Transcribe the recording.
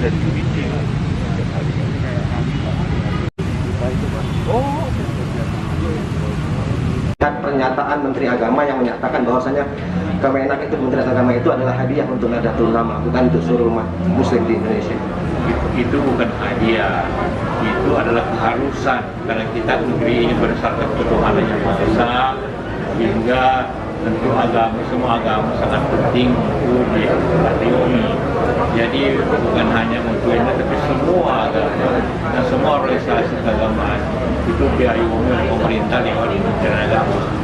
dari UIT. Oh, dan pernyataan Menteri Agama yang menyatakan bahwasanya Kemenak itu, Kementerian Agama itu adalah hadiah untuk Nahdlatul Ulama, bukan untuk seluruh umat Muslim di Indonesia. itu bukan hadiah, itu adalah keharusan karena kita negeri ini berdasarkan ketuhanan yang Maha Esa, sehingga tentu semua agama sangat penting untuk dipatuhi. Jadi bukan hanya untuk ini, tapi semua agama dan semua organisasi keagamaan itu diayungi oleh pemerintah lewat Kementerian Agama.